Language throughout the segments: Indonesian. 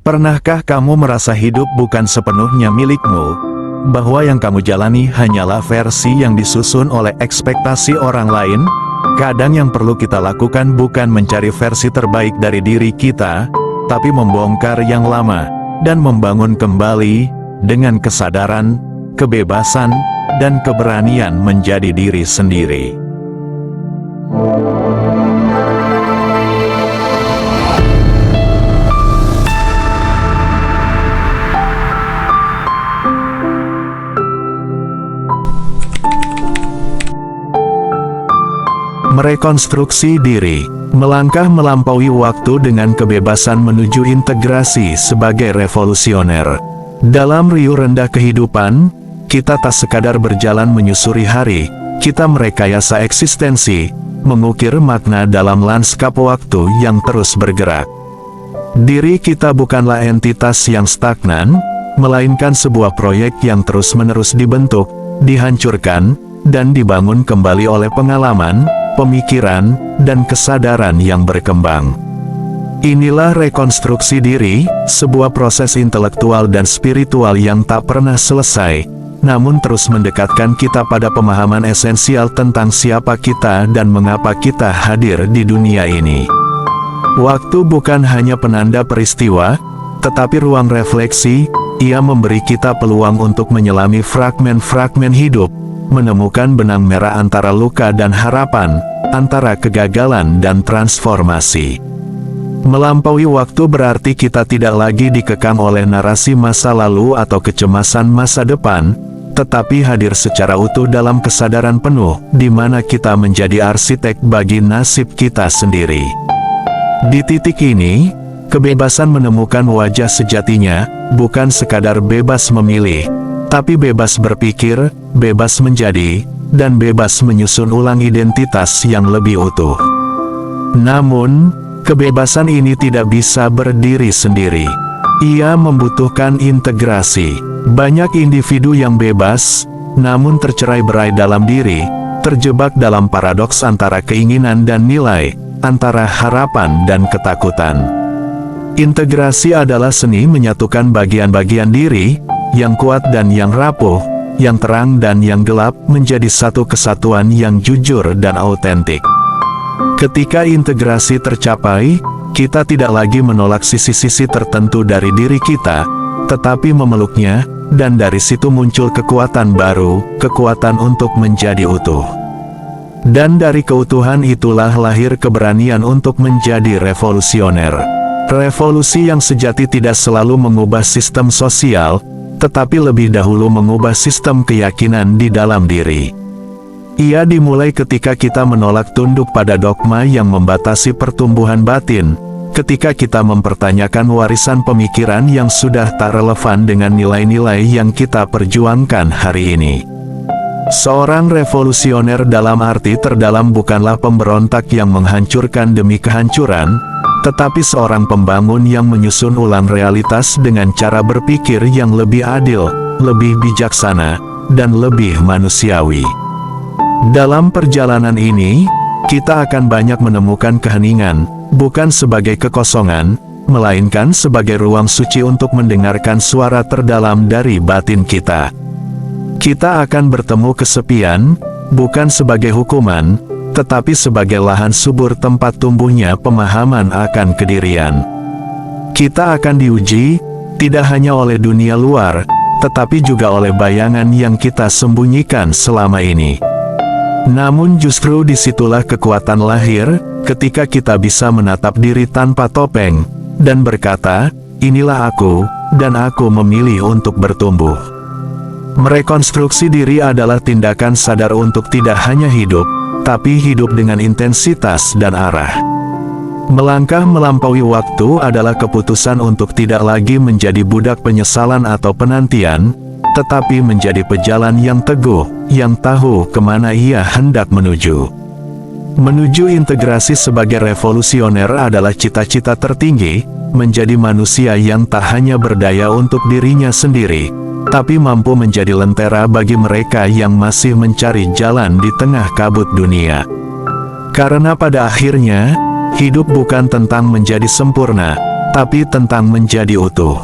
Pernahkah kamu merasa hidup bukan sepenuhnya milikmu, bahwa yang kamu jalani hanyalah versi yang disusun oleh ekspektasi orang lain? Kadang yang perlu kita lakukan bukan mencari versi terbaik dari diri kita, tapi membongkar yang lama, dan membangun kembali, dengan kesadaran, kebebasan, dan keberanian menjadi diri sendiri. Merekonstruksi diri, melangkah melampaui waktu dengan kebebasan menuju integrasi sebagai revolusioner. Dalam riuh rendah kehidupan, kita tak sekadar berjalan menyusuri hari, kita merekayasa eksistensi, mengukir makna dalam lanskap waktu yang terus bergerak. Diri kita bukanlah entitas yang stagnan, melainkan sebuah proyek yang terus-menerus dibentuk, dihancurkan, dan dibangun kembali oleh pengalaman, pemikiran, dan kesadaran yang berkembang. Inilah rekonstruksi diri, sebuah proses intelektual dan spiritual yang tak pernah selesai, namun terus mendekatkan kita pada pemahaman esensial tentang siapa kita dan mengapa kita hadir di dunia ini. Waktu bukan hanya penanda peristiwa, tetapi ruang refleksi. Ia memberi kita peluang untuk menyelami fragmen-fragmen hidup, menemukan benang merah antara luka dan harapan, antara kegagalan dan transformasi. Melampaui waktu berarti kita tidak lagi dikekang oleh narasi masa lalu atau kecemasan masa depan, tetapi hadir secara utuh dalam kesadaran penuh, di mana kita menjadi arsitek bagi nasib kita sendiri. Di titik ini, kebebasan menemukan wajah sejatinya, bukan sekadar bebas memilih, tapi bebas berpikir, bebas menjadi, dan bebas menyusun ulang identitas yang lebih utuh. Namun, kebebasan ini tidak bisa berdiri sendiri. Ia membutuhkan integrasi. Banyak individu yang bebas, namun tercerai-berai dalam diri, terjebak dalam paradoks antara keinginan dan nilai, antara harapan dan ketakutan. Integrasi adalah seni menyatukan bagian-bagian diri, yang kuat dan yang rapuh, yang terang dan yang gelap menjadi satu kesatuan yang jujur dan autentik. Ketika integrasi tercapai, kita tidak lagi menolak sisi-sisi tertentu dari diri kita, tetapi memeluknya, dan dari situ muncul kekuatan baru, kekuatan untuk menjadi utuh. Dan dari keutuhan itulah lahir keberanian untuk menjadi revolusioner. Revolusi yang sejati tidak selalu mengubah sistem sosial, tetapi lebih dahulu mengubah sistem keyakinan di dalam diri. Ia dimulai ketika kita menolak tunduk pada dogma yang membatasi pertumbuhan batin, ketika kita mempertanyakan warisan pemikiran yang sudah tak relevan dengan nilai-nilai yang kita perjuangkan hari ini. Seorang revolusioner dalam arti terdalam bukanlah pemberontak yang menghancurkan demi kehancuran, tetapi seorang pembangun yang menyusun ulang realitas dengan cara berpikir yang lebih adil, lebih bijaksana, dan lebih manusiawi. Dalam perjalanan ini, kita akan banyak menemukan keheningan, bukan sebagai kekosongan, melainkan sebagai ruang suci untuk mendengarkan suara terdalam dari batin kita. Kita akan bertemu kesepian, bukan sebagai hukuman, tetapi sebagai lahan subur tempat tumbuhnya pemahaman akan kedirian. Kita akan diuji, tidak hanya oleh dunia luar, tetapi juga oleh bayangan yang kita sembunyikan selama ini. Namun justru disitulah kekuatan lahir, ketika kita bisa menatap diri tanpa topeng, dan berkata, inilah aku, dan aku memilih untuk bertumbuh. Merekonstruksi diri adalah tindakan sadar untuk tidak hanya hidup, tapi hidup dengan intensitas dan arah. Melangkah melampaui waktu adalah keputusan untuk tidak lagi menjadi budak penyesalan atau penantian, tetapi menjadi pejalan yang teguh, yang tahu kemana ia hendak menuju. Menuju integrasi sebagai revolusioner adalah cita-cita tertinggi, menjadi manusia yang tak hanya berdaya untuk dirinya sendiri, tapi mampu menjadi lentera bagi mereka yang masih mencari jalan di tengah kabut dunia. Karena pada akhirnya, hidup bukan tentang menjadi sempurna, tapi tentang menjadi utuh.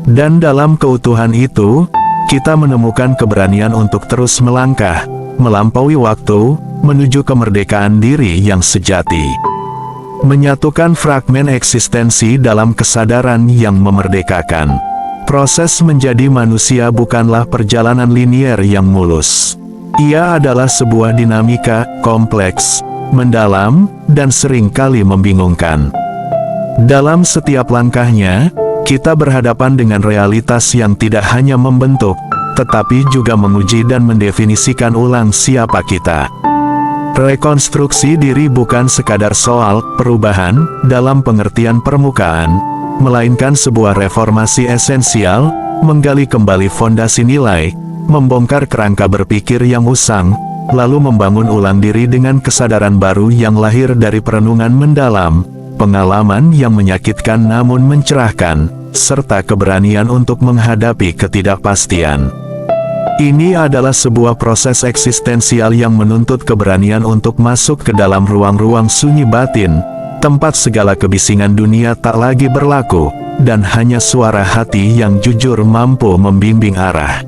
Dan dalam keutuhan itu, kita menemukan keberanian untuk terus melangkah, melampaui waktu, menuju kemerdekaan diri yang sejati. Menyatukan fragmen eksistensi dalam kesadaran yang memerdekakan. Proses menjadi manusia bukanlah perjalanan linier yang mulus. Ia adalah sebuah dinamika, kompleks, mendalam, dan seringkali membingungkan. Dalam setiap langkahnya, kita berhadapan dengan realitas yang tidak hanya membentuk, tetapi juga menguji dan mendefinisikan ulang siapa kita. Rekonstruksi diri bukan sekadar soal perubahan dalam pengertian permukaan, melainkan sebuah reformasi esensial, menggali kembali fondasi nilai, membongkar kerangka berpikir yang usang, lalu membangun ulang diri dengan kesadaran baru yang lahir dari perenungan mendalam, pengalaman yang menyakitkan namun mencerahkan, serta keberanian untuk menghadapi ketidakpastian. Ini adalah sebuah proses eksistensial yang menuntut keberanian untuk masuk ke dalam ruang-ruang sunyi batin, tempat segala kebisingan dunia tak lagi berlaku, dan hanya suara hati yang jujur mampu membimbing arah.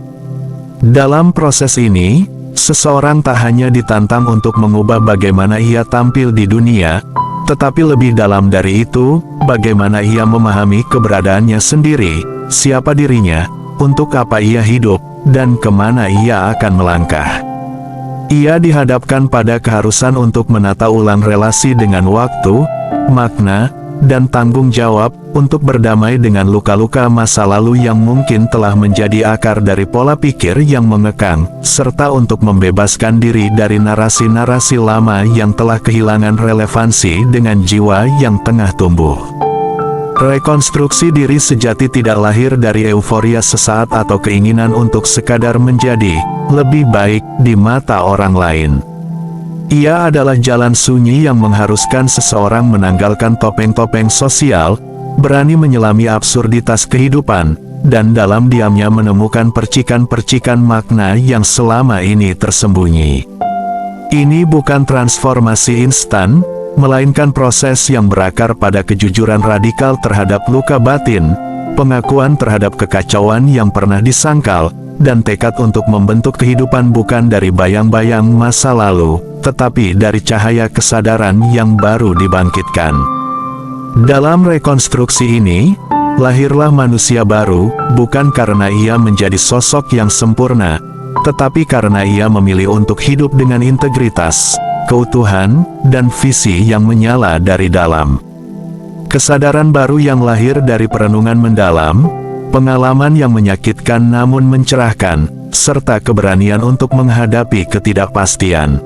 Dalam proses ini, seseorang tak hanya ditantang untuk mengubah bagaimana ia tampil di dunia, tetapi lebih dalam dari itu, bagaimana ia memahami keberadaannya sendiri, siapa dirinya, untuk apa ia hidup, dan kemana ia akan melangkah. Ia dihadapkan pada keharusan untuk menata ulang relasi dengan waktu, makna, dan tanggung jawab, untuk berdamai dengan luka-luka masa lalu yang mungkin telah menjadi akar dari pola pikir yang mengekang, serta untuk membebaskan diri dari narasi-narasi lama yang telah kehilangan relevansi dengan jiwa yang tengah tumbuh. Rekonstruksi diri sejati tidak lahir dari euforia sesaat atau keinginan untuk sekadar menjadi lebih baik di mata orang lain. Ia adalah jalan sunyi yang mengharuskan seseorang menanggalkan topeng-topeng sosial, berani menyelami absurditas kehidupan, dan dalam diamnya menemukan percikan-percikan makna yang selama ini tersembunyi. Ini bukan transformasi instan, melainkan proses yang berakar pada kejujuran radikal terhadap luka batin, pengakuan terhadap kekacauan yang pernah disangkal, dan tekad untuk membentuk kehidupan bukan dari bayang-bayang masa lalu, tetapi dari cahaya kesadaran yang baru dibangkitkan. Dalam rekonstruksi ini, lahirlah manusia baru, bukan karena ia menjadi sosok yang sempurna, tetapi karena ia memilih untuk hidup dengan integritas, keutuhan, dan visi yang menyala dari dalam. Kesadaran baru yang lahir dari perenungan mendalam, pengalaman yang menyakitkan namun mencerahkan, serta keberanian untuk menghadapi ketidakpastian.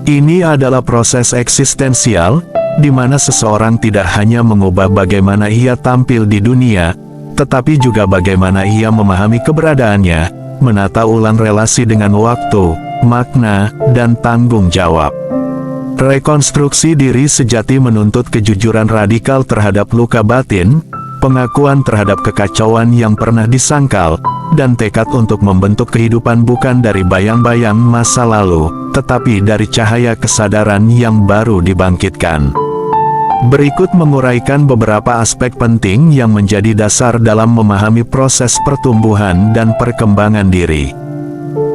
Ini adalah proses eksistensial, di mana seseorang tidak hanya mengubah bagaimana ia tampil di dunia, tetapi juga bagaimana ia memahami keberadaannya, menata ulang relasi dengan waktu, makna, dan tanggung jawab. Rekonstruksi diri sejati menuntut kejujuran radikal terhadap luka batin, pengakuan terhadap kekacauan yang pernah disangkal, dan tekad untuk membentuk kehidupan bukan dari bayang-bayang masa lalu, tetapi dari cahaya kesadaran yang baru dibangkitkan. Berikut menguraikan beberapa aspek penting yang menjadi dasar dalam memahami proses pertumbuhan dan perkembangan diri.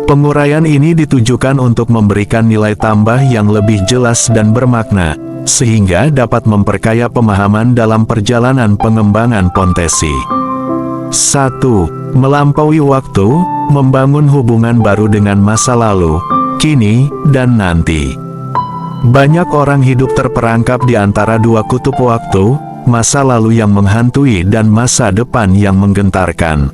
Penguraian ini ditujukan untuk memberikan nilai tambah yang lebih jelas dan bermakna, sehingga dapat memperkaya pemahaman dalam perjalanan pengembangan Pontesi. 1. Melampaui waktu, membangun hubungan baru dengan masa lalu, kini, dan nanti. Banyak orang hidup terperangkap di antara dua kutub waktu, masa lalu yang menghantui dan masa depan yang menggentarkan.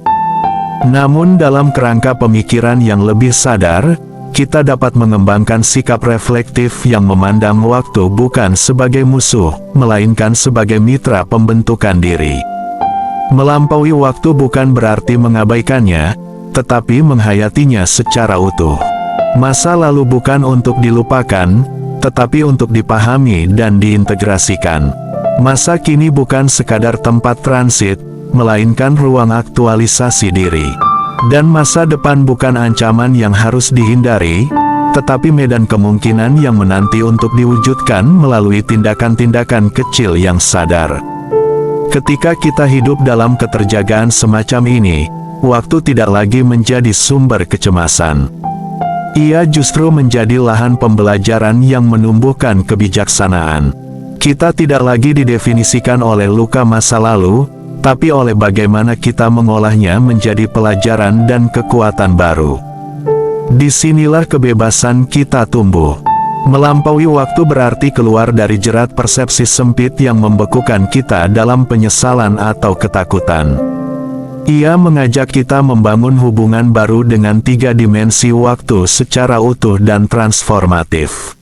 Namun dalam kerangka pemikiran yang lebih sadar, kita dapat mengembangkan sikap reflektif yang memandang waktu bukan sebagai musuh, melainkan sebagai mitra pembentukan diri. Melampaui waktu bukan berarti mengabaikannya, tetapi menghayatinya secara utuh. Masa lalu bukan untuk dilupakan, tetapi untuk dipahami dan diintegrasikan. Masa kini bukan sekadar tempat transit, melainkan ruang aktualisasi diri. Dan masa depan bukan ancaman yang harus dihindari, tetapi medan kemungkinan yang menanti untuk diwujudkan melalui tindakan-tindakan kecil yang sadar. Ketika kita hidup dalam keterjagaan semacam ini, waktu tidak lagi menjadi sumber kecemasan. Ia justru menjadi lahan pembelajaran yang menumbuhkan kebijaksanaan. Kita tidak lagi didefinisikan oleh luka masa lalu, tapi oleh bagaimana kita mengolahnya menjadi pelajaran dan kekuatan baru. Disinilah kebebasan kita tumbuh. Melampaui waktu berarti keluar dari jerat persepsi sempit yang membekukan kita dalam penyesalan atau ketakutan. Ia mengajak kita membangun hubungan baru dengan 3 dimensi waktu secara utuh dan transformatif.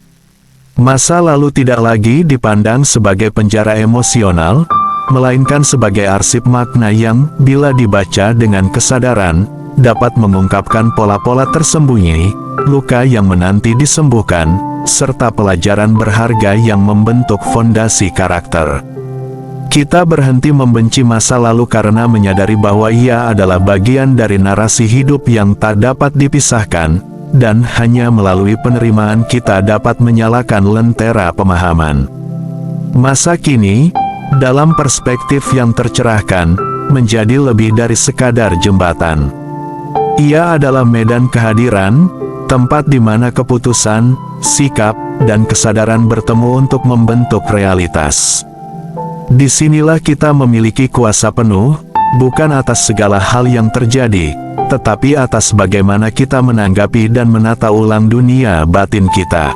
Masa lalu tidak lagi dipandang sebagai penjara emosional, melainkan sebagai arsip makna yang, bila dibaca dengan kesadaran, dapat mengungkapkan pola-pola tersembunyi, luka yang menanti disembuhkan, serta pelajaran berharga yang membentuk fondasi karakter. Kita berhenti membenci masa lalu karena menyadari bahwa ia adalah bagian dari narasi hidup yang tak dapat dipisahkan, dan hanya melalui penerimaan kita dapat menyalakan lentera pemahaman. Masa kini, dalam perspektif yang tercerahkan, menjadi lebih dari sekadar jembatan. Ia adalah medan kehadiran, tempat di mana keputusan, sikap, dan kesadaran bertemu untuk membentuk realitas. Disinilah kita memiliki kuasa penuh, bukan atas segala hal yang terjadi, tetapi atas bagaimana kita menanggapi dan menata ulang dunia batin kita.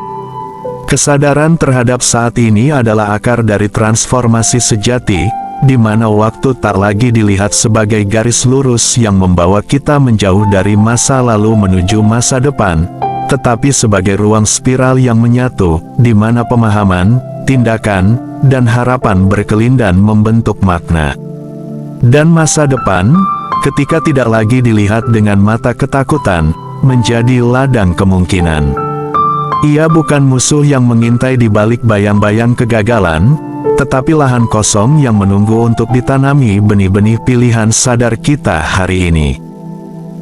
Kesadaran terhadap saat ini adalah akar dari transformasi sejati, di mana waktu tak lagi dilihat sebagai garis lurus yang membawa kita menjauh dari masa lalu menuju masa depan, tetapi sebagai ruang spiral yang menyatu, di mana pemahaman, tindakan, dan harapan berkelindan membentuk makna. Dan masa depan, ketika tidak lagi dilihat dengan mata ketakutan, menjadi ladang kemungkinan. Ia bukan musuh yang mengintai di balik bayang-bayang kegagalan, tetapi lahan kosong yang menunggu untuk ditanami benih-benih pilihan sadar kita hari ini.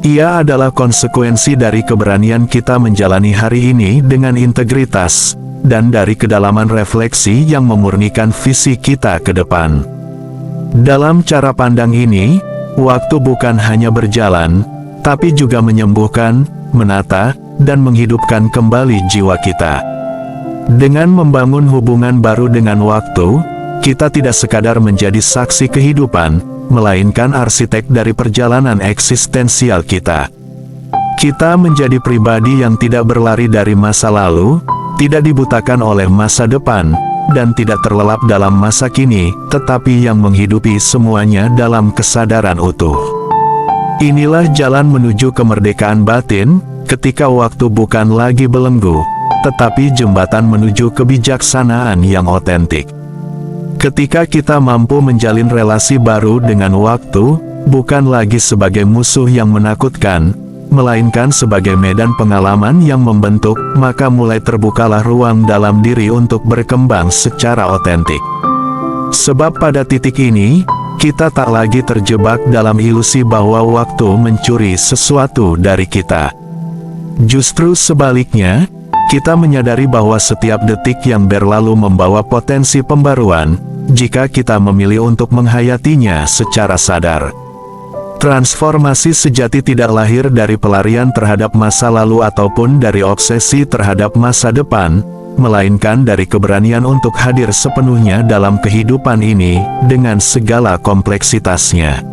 Ia adalah konsekuensi dari keberanian kita menjalani hari ini dengan integritas, dan dari kedalaman refleksi yang memurnikan visi kita ke depan. Dalam cara pandang ini, waktu bukan hanya berjalan, tapi juga menyembuhkan, menata, dan menghidupkan kembali jiwa kita. Dengan membangun hubungan baru dengan waktu, kita tidak sekadar menjadi saksi kehidupan, melainkan arsitek dari perjalanan eksistensial kita. Kita menjadi pribadi yang tidak berlari dari masa lalu, tidak dibutakan oleh masa depan, dan tidak terlelap dalam masa kini, tetapi yang menghidupi semuanya dalam kesadaran utuh. Inilah jalan menuju kemerdekaan batin, ketika waktu bukan lagi belenggu, tetapi jembatan menuju kebijaksanaan yang otentik. Ketika kita mampu menjalin relasi baru dengan waktu, bukan lagi sebagai musuh yang menakutkan, melainkan sebagai medan pengalaman yang membentuk, maka mulai terbukalah ruang dalam diri untuk berkembang secara otentik. Sebab pada titik ini, kita tak lagi terjebak dalam ilusi bahwa waktu mencuri sesuatu dari kita. Justru sebaliknya, kita menyadari bahwa setiap detik yang berlalu membawa potensi pembaruan, jika kita memilih untuk menghayatinya secara sadar. Transformasi sejati tidak lahir dari pelarian terhadap masa lalu ataupun dari obsesi terhadap masa depan, melainkan dari keberanian untuk hadir sepenuhnya dalam kehidupan ini, dengan segala kompleksitasnya.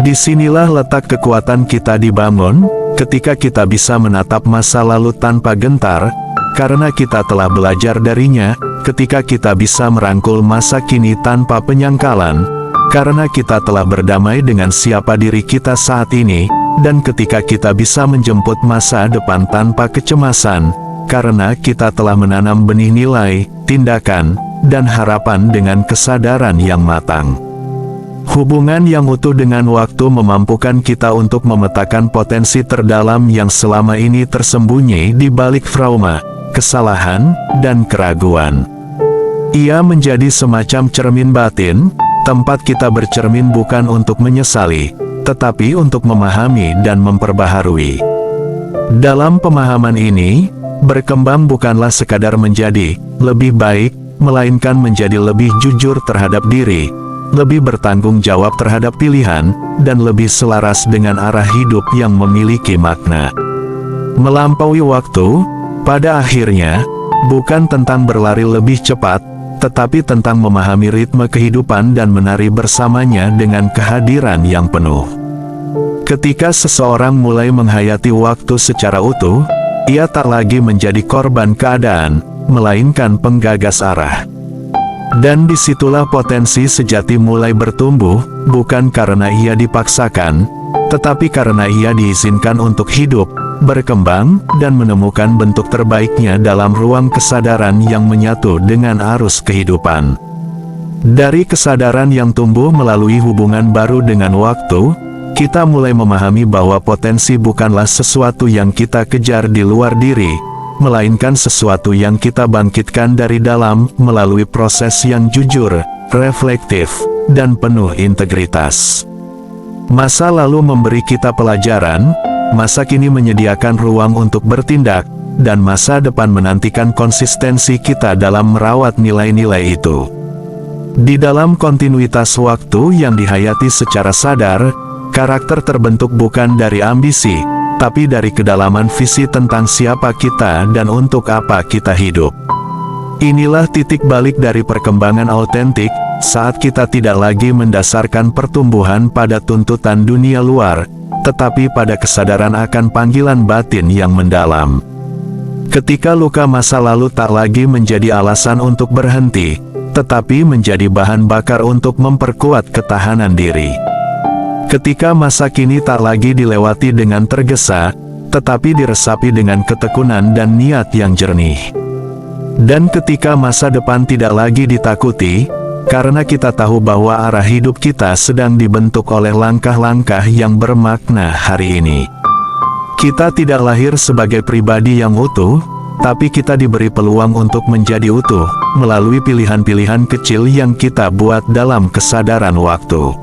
Disinilah letak kekuatan kita dibangun, ketika kita bisa menatap masa lalu tanpa gentar, karena kita telah belajar darinya, ketika kita bisa merangkul masa kini tanpa penyangkalan, karena kita telah berdamai dengan siapa diri kita saat ini, dan ketika kita bisa menjemput masa depan tanpa kecemasan, karena kita telah menanam benih nilai, tindakan, dan harapan dengan kesadaran yang matang. Hubungan yang utuh dengan waktu memampukan kita untuk memetakan potensi terdalam yang selama ini tersembunyi di balik trauma, kesalahan, dan keraguan. Ia menjadi semacam cermin batin, tempat kita bercermin bukan untuk menyesali, tetapi untuk memahami dan memperbaharui. Dalam pemahaman ini, berkembang bukanlah sekadar menjadi lebih baik, melainkan menjadi lebih jujur terhadap diri, lebih bertanggung jawab terhadap pilihan, dan lebih selaras dengan arah hidup yang memiliki makna. Melampaui waktu, pada akhirnya, bukan tentang berlari lebih cepat, tetapi tentang memahami ritme kehidupan dan menari bersamanya dengan kehadiran yang penuh. Ketika seseorang mulai menghayati waktu secara utuh, ia tak lagi menjadi korban keadaan, melainkan penggagas arah. Dan disitulah potensi sejati mulai bertumbuh, bukan karena ia dipaksakan, tetapi karena ia diizinkan untuk hidup, berkembang, dan menemukan bentuk terbaiknya dalam ruang kesadaran yang menyatu dengan arus kehidupan. Dari kesadaran yang tumbuh melalui hubungan baru dengan waktu, kita mulai memahami bahwa potensi bukanlah sesuatu yang kita kejar di luar diri, melainkan sesuatu yang kita bangkitkan dari dalam melalui proses yang jujur, reflektif, dan penuh integritas. Masa lalu memberi kita pelajaran, masa kini menyediakan ruang untuk bertindak, dan masa depan menantikan konsistensi kita dalam merawat nilai-nilai itu. Di dalam kontinuitas waktu yang dihayati secara sadar, karakter terbentuk bukan dari ambisi, tapi dari kedalaman visi tentang siapa kita dan untuk apa kita hidup. Inilah titik balik dari perkembangan autentik, saat kita tidak lagi mendasarkan pertumbuhan pada tuntutan dunia luar, tetapi pada kesadaran akan panggilan batin yang mendalam. Ketika luka masa lalu tak lagi menjadi alasan untuk berhenti, tetapi menjadi bahan bakar untuk memperkuat ketahanan diri. Ketika masa kini tak lagi dilewati dengan tergesa, tetapi diresapi dengan ketekunan dan niat yang jernih. Dan ketika masa depan tidak lagi ditakuti, karena kita tahu bahwa arah hidup kita sedang dibentuk oleh langkah-langkah yang bermakna hari ini. Kita tidak lahir sebagai pribadi yang utuh, tapi kita diberi peluang untuk menjadi utuh, melalui pilihan-pilihan kecil yang kita buat dalam kesadaran waktu.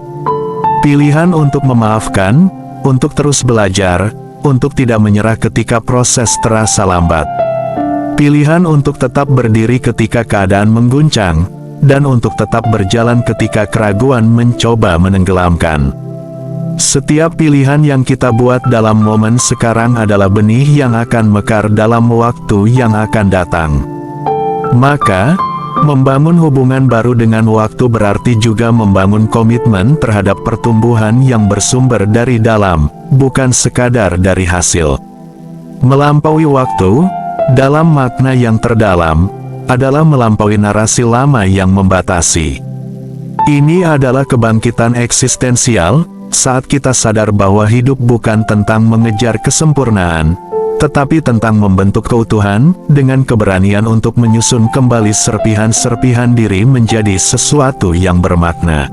Pilihan untuk memaafkan, untuk terus belajar, untuk tidak menyerah ketika proses terasa lambat. Pilihan untuk tetap berdiri ketika keadaan mengguncang, dan untuk tetap berjalan ketika keraguan mencoba menenggelamkan. Setiap pilihan yang kita buat dalam momen sekarang adalah benih yang akan mekar dalam waktu yang akan datang. Maka, membangun hubungan baru dengan waktu berarti juga membangun komitmen terhadap pertumbuhan yang bersumber dari dalam, bukan sekadar dari hasil. Melampaui waktu, dalam makna yang terdalam, adalah melampaui narasi lama yang membatasi. Ini adalah kebangkitan eksistensial, saat kita sadar bahwa hidup bukan tentang mengejar kesempurnaan, tetapi tentang membentuk keutuhan, dengan keberanian untuk menyusun kembali serpihan-serpihan diri menjadi sesuatu yang bermakna.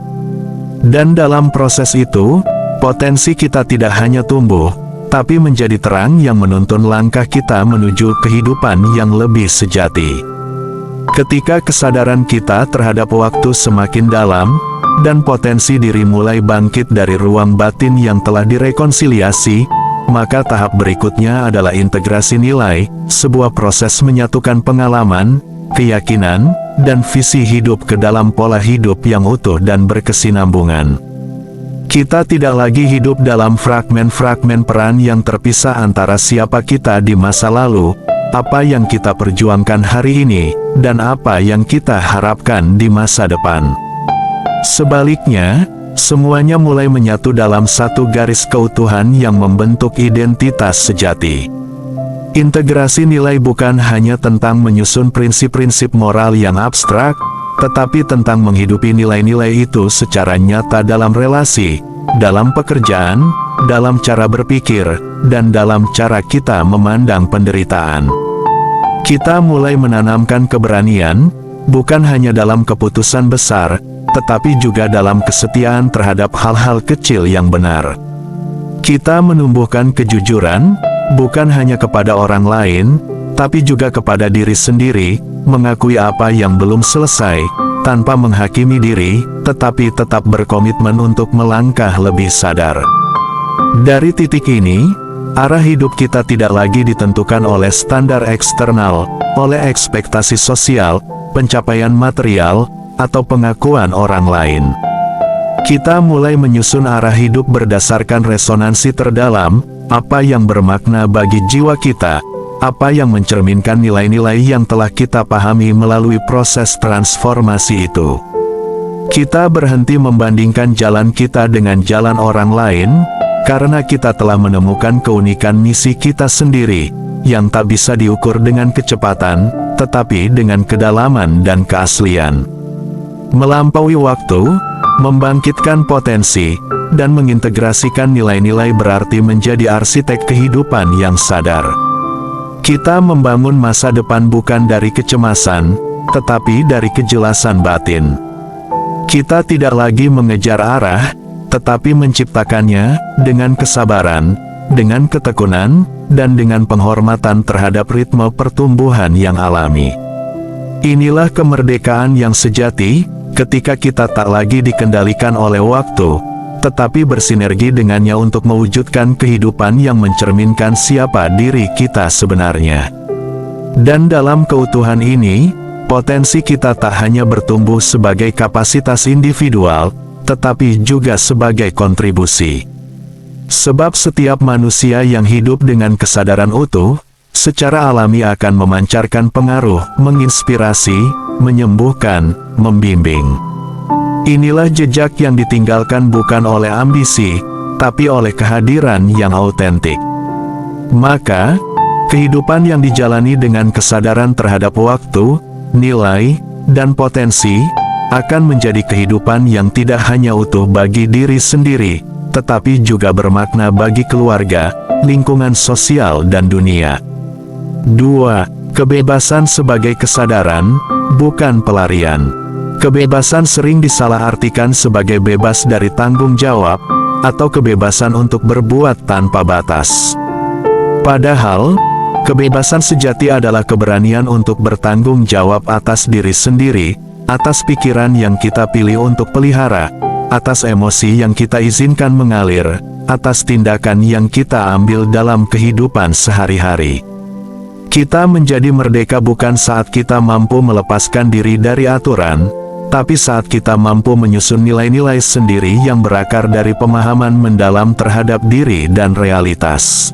Dan dalam proses itu, potensi kita tidak hanya tumbuh, tapi menjadi terang yang menuntun langkah kita menuju kehidupan yang lebih sejati. Ketika kesadaran kita terhadap waktu semakin dalam, dan potensi diri mulai bangkit dari ruang batin yang telah direkonsiliasi, maka tahap berikutnya adalah integrasi nilai, sebuah proses menyatukan pengalaman, keyakinan, dan visi hidup ke dalam pola hidup yang utuh dan berkesinambungan. Kita tidak lagi hidup dalam fragmen-fragmen peran yang terpisah antara siapa kita di masa lalu, apa yang kita perjuangkan hari ini, dan apa yang kita harapkan di masa depan. Sebaliknya, semuanya mulai menyatu dalam satu garis keutuhan yang membentuk identitas sejati. Integrasi nilai bukan hanya tentang menyusun prinsip-prinsip moral yang abstrak, tetapi tentang menghidupi nilai-nilai itu secara nyata dalam relasi, dalam pekerjaan, dalam cara berpikir, dan dalam cara kita memandang penderitaan. Kita mulai menanamkan keberanian, bukan hanya dalam keputusan besar, tetapi juga dalam kesetiaan terhadap hal-hal kecil yang benar. Kita menumbuhkan kejujuran, bukan hanya kepada orang lain, tapi juga kepada diri sendiri, mengakui apa yang belum selesai, tanpa menghakimi diri, tetapi tetap berkomitmen untuk melangkah lebih sadar. Dari titik ini, arah hidup kita tidak lagi ditentukan oleh standar eksternal, oleh ekspektasi sosial, pencapaian material, atau pengakuan orang lain. Kita mulai menyusun arah hidup berdasarkan resonansi terdalam, apa yang bermakna bagi jiwa kita, apa yang mencerminkan nilai-nilai yang telah kita pahami melalui proses transformasi itu. Kita berhenti membandingkan jalan kita dengan jalan orang lain, karena kita telah menemukan keunikan misi kita sendiri, yang tak bisa diukur dengan kecepatan, tetapi dengan kedalaman dan keaslian. Melampaui waktu, membangkitkan potensi, dan mengintegrasikan nilai-nilai berarti menjadi arsitek kehidupan yang sadar. Kita membangun masa depan bukan dari kecemasan, tetapi dari kejelasan batin. Kita tidak lagi mengejar arah, tetapi menciptakannya dengan kesabaran, dengan ketekunan, dan dengan penghormatan terhadap ritme pertumbuhan yang alami. Inilah kemerdekaan yang sejati, ketika kita tak lagi dikendalikan oleh waktu, tetapi bersinergi dengannya untuk mewujudkan kehidupan yang mencerminkan siapa diri kita sebenarnya. Dan dalam keutuhan ini, potensi kita tak hanya bertumbuh sebagai kapasitas individual, tetapi juga sebagai kontribusi. Sebab setiap manusia yang hidup dengan kesadaran utuh, secara alami akan memancarkan pengaruh, menginspirasi, menyembuhkan, membimbing. Inilah jejak yang ditinggalkan bukan oleh ambisi, tapi oleh kehadiran yang autentik. Maka, kehidupan yang dijalani dengan kesadaran terhadap waktu, nilai, dan potensi, akan menjadi kehidupan yang tidak hanya utuh bagi diri sendiri, tetapi juga bermakna bagi keluarga, lingkungan sosial dan dunia. 2. Kebebasan sebagai kesadaran, bukan pelarian. Kebebasan sering disalahartikan sebagai bebas dari tanggung jawab, atau kebebasan untuk berbuat tanpa batas. Padahal, kebebasan sejati adalah keberanian untuk bertanggung jawab atas diri sendiri, atas pikiran yang kita pilih untuk pelihara, atas emosi yang kita izinkan mengalir, atas tindakan yang kita ambil dalam kehidupan sehari-hari. Kita menjadi merdeka bukan saat kita mampu melepaskan diri dari aturan, tapi saat kita mampu menyusun nilai-nilai sendiri yang berakar dari pemahaman mendalam terhadap diri dan realitas.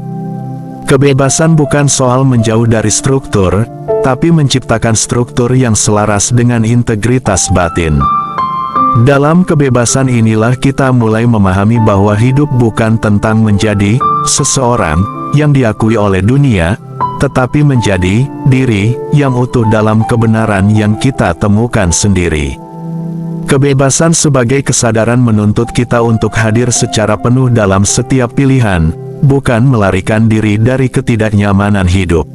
Kebebasan bukan soal menjauh dari struktur, tapi menciptakan struktur yang selaras dengan integritas batin. Dalam kebebasan inilah kita mulai memahami bahwa hidup bukan tentang menjadi seseorang yang diakui oleh dunia, tetapi menjadi diri yang utuh dalam kebenaran yang kita temukan sendiri. Kebebasan sebagai kesadaran menuntut kita untuk hadir secara penuh dalam setiap pilihan, bukan melarikan diri dari ketidaknyamanan hidup.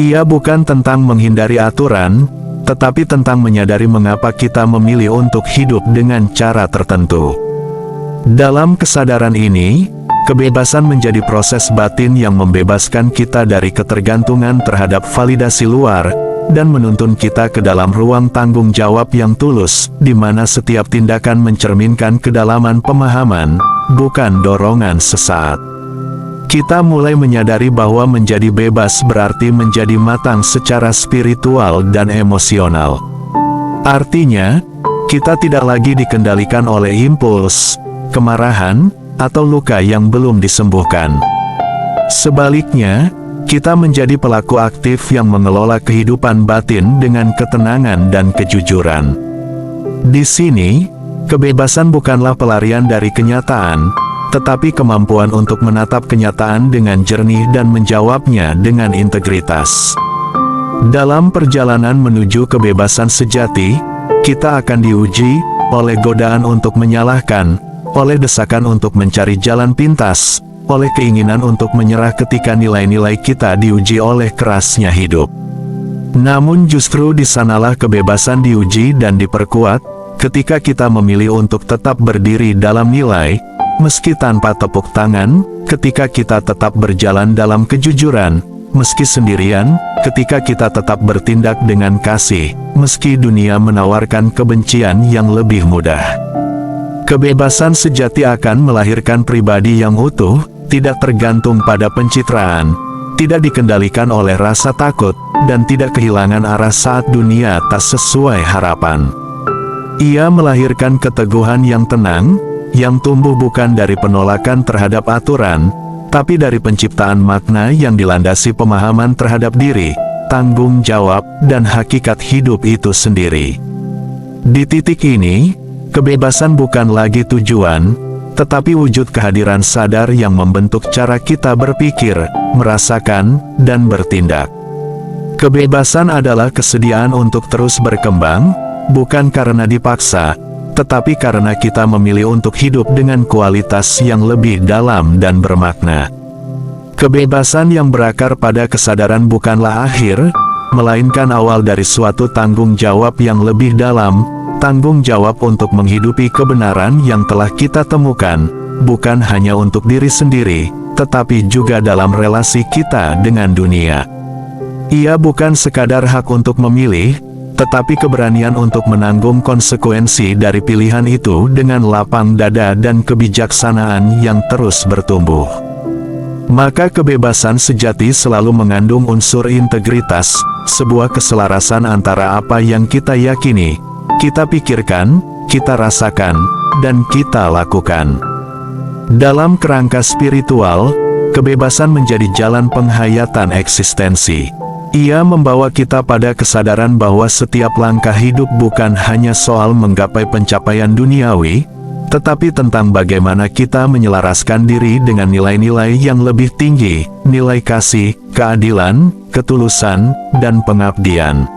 Ia bukan tentang menghindari aturan, tetapi tentang menyadari mengapa kita memilih untuk hidup dengan cara tertentu. Dalam kesadaran ini, kebebasan menjadi proses batin yang membebaskan kita dari ketergantungan terhadap validasi luar, dan menuntun kita ke dalam ruang tanggung jawab yang tulus, di mana setiap tindakan mencerminkan kedalaman pemahaman, bukan dorongan sesaat. Kita mulai menyadari bahwa menjadi bebas berarti menjadi matang secara spiritual dan emosional. Artinya, kita tidak lagi dikendalikan oleh impuls, kemarahan, atau luka yang belum disembuhkan. Sebaliknya, kita menjadi pelaku aktif yang mengelola kehidupan batin dengan ketenangan dan kejujuran. Di sini, kebebasan bukanlah pelarian dari kenyataan, tetapi kemampuan untuk menatap kenyataan dengan jernih dan menjawabnya dengan integritas. Dalam perjalanan menuju kebebasan sejati, kita akan diuji oleh godaan untuk menyalahkan, oleh desakan untuk mencari jalan pintas, oleh keinginan untuk menyerah ketika nilai-nilai kita diuji oleh kerasnya hidup. Namun justru di sanalah kebebasan diuji dan diperkuat, ketika kita memilih untuk tetap berdiri dalam nilai, meski tanpa tepuk tangan, ketika kita tetap berjalan dalam kejujuran, meski sendirian, ketika kita tetap bertindak dengan kasih, meski dunia menawarkan kebencian yang lebih mudah. Kebebasan sejati akan melahirkan pribadi yang utuh, tidak tergantung pada pencitraan, tidak dikendalikan oleh rasa takut, dan tidak kehilangan arah saat dunia tak sesuai harapan. Ia melahirkan keteguhan yang tenang, yang tumbuh bukan dari penolakan terhadap aturan, tapi dari penciptaan makna yang dilandasi pemahaman terhadap diri, tanggung jawab, dan hakikat hidup itu sendiri. Di titik ini, kebebasan bukan lagi tujuan, tetapi wujud kehadiran sadar yang membentuk cara kita berpikir, merasakan, dan bertindak. Kebebasan adalah kesediaan untuk terus berkembang, bukan karena dipaksa, tetapi karena kita memilih untuk hidup dengan kualitas yang lebih dalam dan bermakna. Kebebasan yang berakar pada kesadaran bukanlah akhir, melainkan awal dari suatu tanggung jawab yang lebih dalam, tanggung jawab untuk menghidupi kebenaran yang telah kita temukan, bukan hanya untuk diri sendiri, tetapi juga dalam relasi kita dengan dunia. Ia bukan sekadar hak untuk memilih, tetapi keberanian untuk menanggung konsekuensi dari pilihan itu dengan lapang dada dan kebijaksanaan yang terus bertumbuh. Maka kebebasan sejati selalu mengandung unsur integritas, sebuah keselarasan antara apa yang kita yakini, kita pikirkan, kita rasakan, dan kita lakukan. Dalam kerangka spiritual, kebebasan menjadi jalan penghayatan eksistensi. Ia membawa kita pada kesadaran bahwa setiap langkah hidup bukan hanya soal menggapai pencapaian duniawi, tetapi tentang bagaimana kita menyelaraskan diri dengan nilai-nilai yang lebih tinggi, nilai kasih, keadilan, ketulusan, dan pengabdian.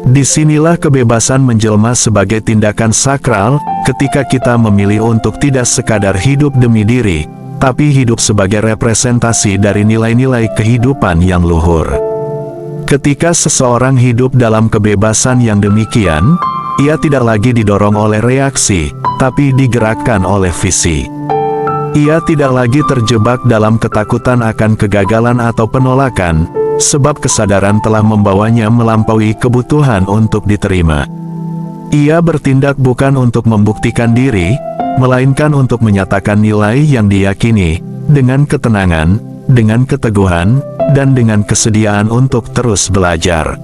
Disinilah kebebasan menjelma sebagai tindakan sakral, ketika kita memilih untuk tidak sekadar hidup demi diri, tapi hidup sebagai representasi dari nilai-nilai kehidupan yang luhur. Ketika seseorang hidup dalam kebebasan yang demikian, ia tidak lagi didorong oleh reaksi, tapi digerakkan oleh visi. Ia tidak lagi terjebak dalam ketakutan akan kegagalan atau penolakan, sebab kesadaran telah membawanya melampaui kebutuhan untuk diterima. Ia bertindak bukan untuk membuktikan diri, melainkan untuk menyatakan nilai yang diyakini, dengan ketenangan, dengan keteguhan, dan dengan kesediaan untuk terus belajar.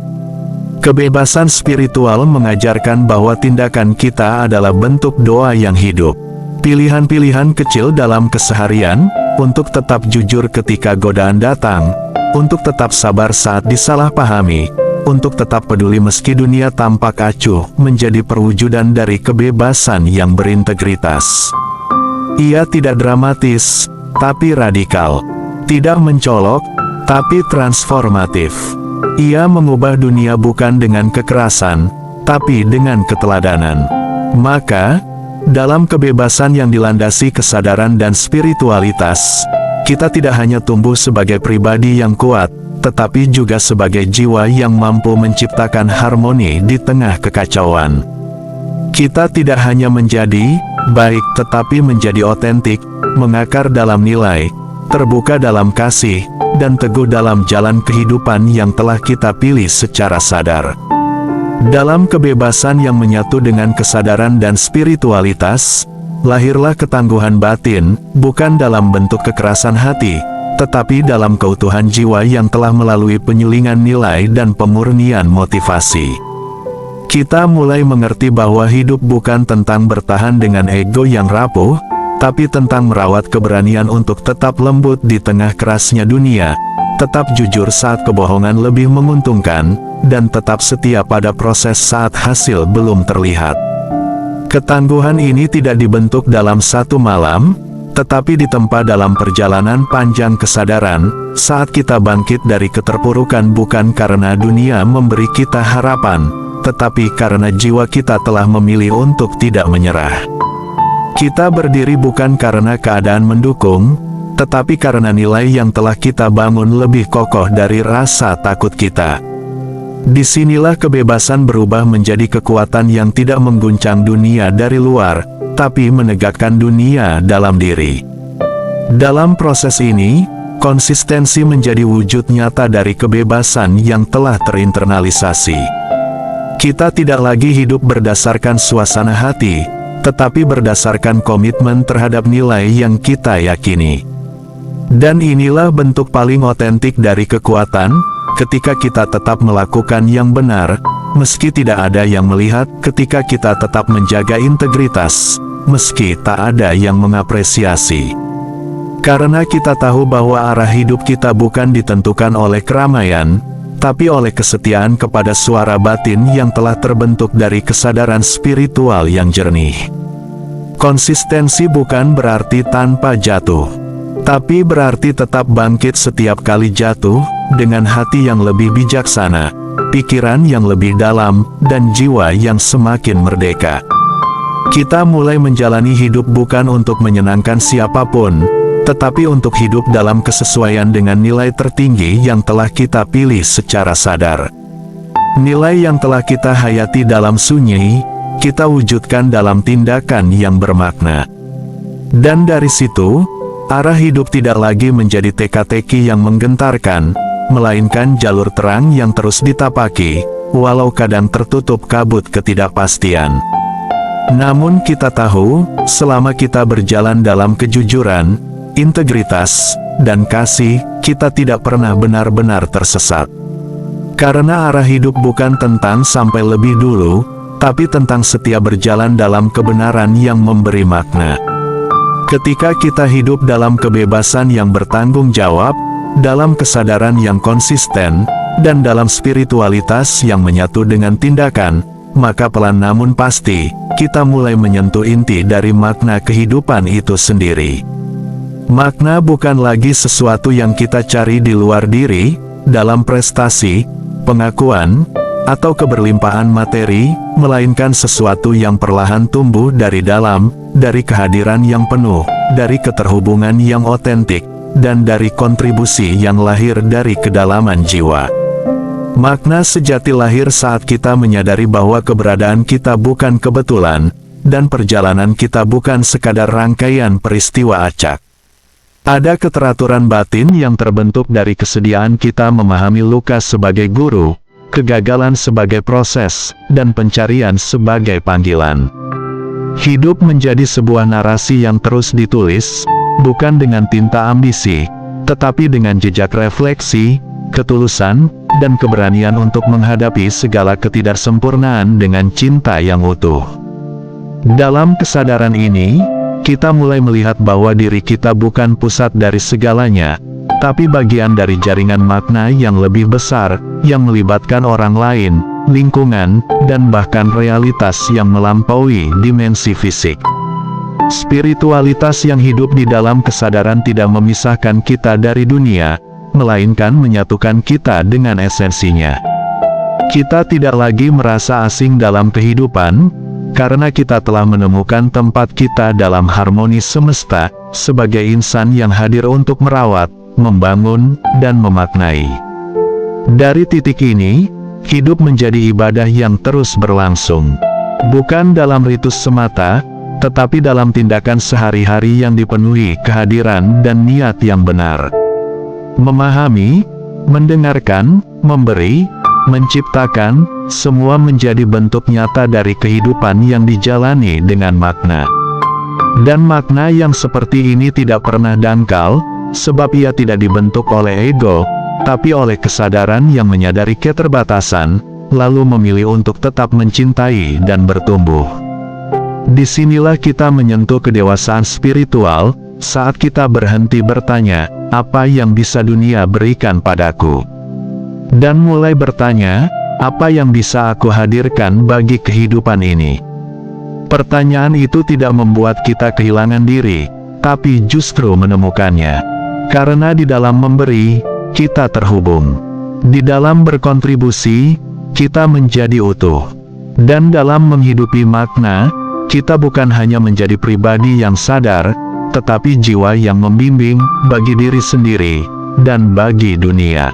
Kebebasan spiritual mengajarkan bahwa tindakan kita adalah bentuk doa yang hidup. Pilihan-pilihan kecil dalam keseharian, untuk tetap jujur ketika godaan datang, untuk tetap sabar saat disalahpahami, untuk tetap peduli meski dunia tampak acuh, menjadi perwujudan dari kebebasan yang berintegritas. Ia tidak dramatis, tapi radikal. Tidak mencolok, tapi transformatif. Ia mengubah dunia bukan dengan kekerasan, tapi dengan keteladanan. Maka, dalam kebebasan yang dilandasi kesadaran dan spiritualitas, kita tidak hanya tumbuh sebagai pribadi yang kuat, tetapi juga sebagai jiwa yang mampu menciptakan harmoni di tengah kekacauan. Kita tidak hanya menjadi baik, tetapi menjadi otentik, mengakar dalam nilai, terbuka dalam kasih, dan teguh dalam jalan kehidupan yang telah kita pilih secara sadar. Dalam kebebasan yang menyatu dengan kesadaran dan spiritualitas, lahirlah ketangguhan batin, bukan dalam bentuk kekerasan hati, tetapi dalam keutuhan jiwa yang telah melalui penyulingan nilai dan pemurnian motivasi. Kita mulai mengerti bahwa hidup bukan tentang bertahan dengan ego yang rapuh, tapi tentang merawat keberanian untuk tetap lembut di tengah kerasnya dunia, tetap jujur saat kebohongan lebih menguntungkan, dan tetap setia pada proses saat hasil belum terlihat. Ketangguhan ini tidak dibentuk dalam satu malam, tetapi ditempa dalam perjalanan panjang kesadaran, saat kita bangkit dari keterpurukan bukan karena dunia memberi kita harapan, tetapi karena jiwa kita telah memilih untuk tidak menyerah. Kita berdiri bukan karena keadaan mendukung, tetapi karena nilai yang telah kita bangun lebih kokoh dari rasa takut kita. Disinilah kebebasan berubah menjadi kekuatan yang tidak mengguncang dunia dari luar, tapi menegakkan dunia dalam diri. Dalam proses ini, konsistensi menjadi wujud nyata dari kebebasan yang telah terinternalisasi. Kita tidak lagi hidup berdasarkan suasana hati, tetapi berdasarkan komitmen terhadap nilai yang kita yakini. Dan inilah bentuk paling otentik dari kekuatan, ketika kita tetap melakukan yang benar, meski tidak ada yang melihat ketika kita tetap menjaga integritas, meski tak ada yang mengapresiasi. Karena kita tahu bahwa arah hidup kita bukan ditentukan oleh keramaian, tapi oleh kesetiaan kepada suara batin yang telah terbentuk dari kesadaran spiritual yang jernih. Konsistensi bukan berarti tanpa jatuh, tapi berarti tetap bangkit setiap kali jatuh, dengan hati yang lebih bijaksana, pikiran yang lebih dalam, dan jiwa yang semakin merdeka. Kita mulai menjalani hidup bukan untuk menyenangkan siapapun, tetapi untuk hidup dalam kesesuaian dengan nilai tertinggi yang telah kita pilih secara sadar. Nilai yang telah kita hayati dalam sunyi, kita wujudkan dalam tindakan yang bermakna. Dan dari situ, arah hidup tidak lagi menjadi teka-teki yang menggentarkan, melainkan jalur terang yang terus ditapaki, walau kadang tertutup kabut ketidakpastian. Namun kita tahu, selama kita berjalan dalam kejujuran, integritas, dan kasih, kita tidak pernah benar-benar tersesat. Karena arah hidup bukan tentang sampai lebih dulu, tapi tentang setia berjalan dalam kebenaran yang memberi makna. Ketika kita hidup dalam kebebasan yang bertanggung jawab, dalam kesadaran yang konsisten, dan dalam spiritualitas yang menyatu dengan tindakan, maka pelan namun pasti, kita mulai menyentuh inti dari makna kehidupan itu sendiri. Makna bukan lagi sesuatu yang kita cari di luar diri, dalam prestasi, pengakuan, atau keberlimpahan materi, melainkan sesuatu yang perlahan tumbuh dari dalam, dari kehadiran yang penuh, dari keterhubungan yang otentik, dan dari kontribusi yang lahir dari kedalaman jiwa. Makna sejati lahir saat kita menyadari bahwa keberadaan kita bukan kebetulan, dan perjalanan kita bukan sekadar rangkaian peristiwa acak. Ada keteraturan batin yang terbentuk dari kesediaan kita memahami luka sebagai guru, kegagalan sebagai proses, dan pencarian sebagai panggilan. Hidup menjadi sebuah narasi yang terus ditulis, bukan dengan tinta ambisi, tetapi dengan jejak refleksi, ketulusan, dan keberanian untuk menghadapi segala ketidaksempurnaan dengan cinta yang utuh. Dalam kesadaran ini, kita mulai melihat bahwa diri kita bukan pusat dari segalanya, tapi bagian dari jaringan makna yang lebih besar, yang melibatkan orang lain, lingkungan, dan bahkan realitas yang melampaui dimensi fisik. Spiritualitas yang hidup di dalam kesadaran tidak memisahkan kita dari dunia, melainkan menyatukan kita dengan esensinya. Kita tidak lagi merasa asing dalam kehidupan, karena kita telah menemukan tempat kita dalam harmoni semesta, sebagai insan yang hadir untuk merawat, membangun, dan memaknai. Dari titik ini, hidup menjadi ibadah yang terus berlangsung. Bukan dalam ritus semata, tetapi dalam tindakan sehari-hari yang dipenuhi kehadiran dan niat yang benar. Memahami, mendengarkan, memberi, menciptakan, semua menjadi bentuk nyata dari kehidupan yang dijalani dengan makna. Dan makna yang seperti ini tidak pernah dangkal, sebab ia tidak dibentuk oleh ego, tapi oleh kesadaran yang menyadari keterbatasan, lalu memilih untuk tetap mencintai dan bertumbuh. Disinilah kita menyentuh kedewasaan spiritual, saat kita berhenti bertanya, apa yang bisa dunia berikan padaku? Dan mulai bertanya, apa yang bisa aku hadirkan bagi kehidupan ini? Pertanyaan itu tidak membuat kita kehilangan diri, tapi justru menemukannya. Karena di dalam memberi, kita terhubung. Di dalam berkontribusi, kita menjadi utuh. Dan dalam menghidupi makna, kita bukan hanya menjadi pribadi yang sadar, tetapi jiwa yang membimbing bagi diri sendiri, dan bagi dunia.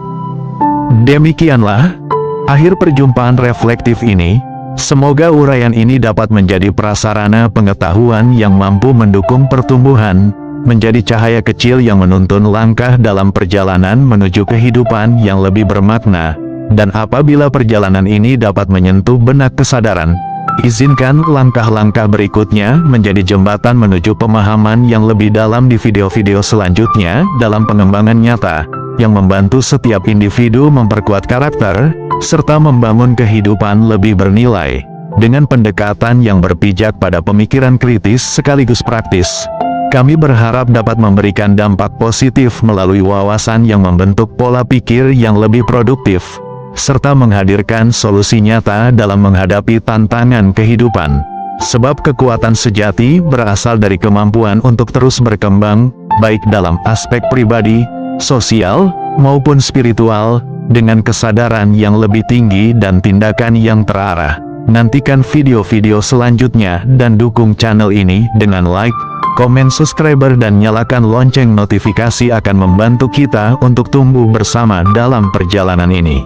Demikianlah akhir perjumpaan reflektif ini. Semoga uraian ini dapat menjadi prasarana pengetahuan yang mampu mendukung pertumbuhan, menjadi cahaya kecil yang menuntun langkah dalam perjalanan menuju kehidupan yang lebih bermakna. Dan apabila perjalanan ini dapat menyentuh benak kesadaran, izinkan langkah-langkah berikutnya menjadi jembatan menuju pemahaman yang lebih dalam di video-video selanjutnya dalam pengembangan nyata. yang membantu setiap individu memperkuat karakter, serta membangun kehidupan lebih bernilai. Dengan pendekatan yang berpijak pada pemikiran kritis sekaligus praktis, kami berharap dapat memberikan dampak positif melalui wawasan yang membentuk pola pikir yang lebih produktif, serta menghadirkan solusi nyata dalam menghadapi tantangan kehidupan. Sebab kekuatan sejati berasal dari kemampuan untuk terus berkembang, baik dalam aspek pribadi, sosial, maupun spiritual, dengan kesadaran yang lebih tinggi dan tindakan yang terarah. Nantikan video-video selanjutnya dan dukung channel ini dengan like, komen, subscriber, dan nyalakan lonceng notifikasi akan membantu kita untuk tumbuh bersama dalam perjalanan ini.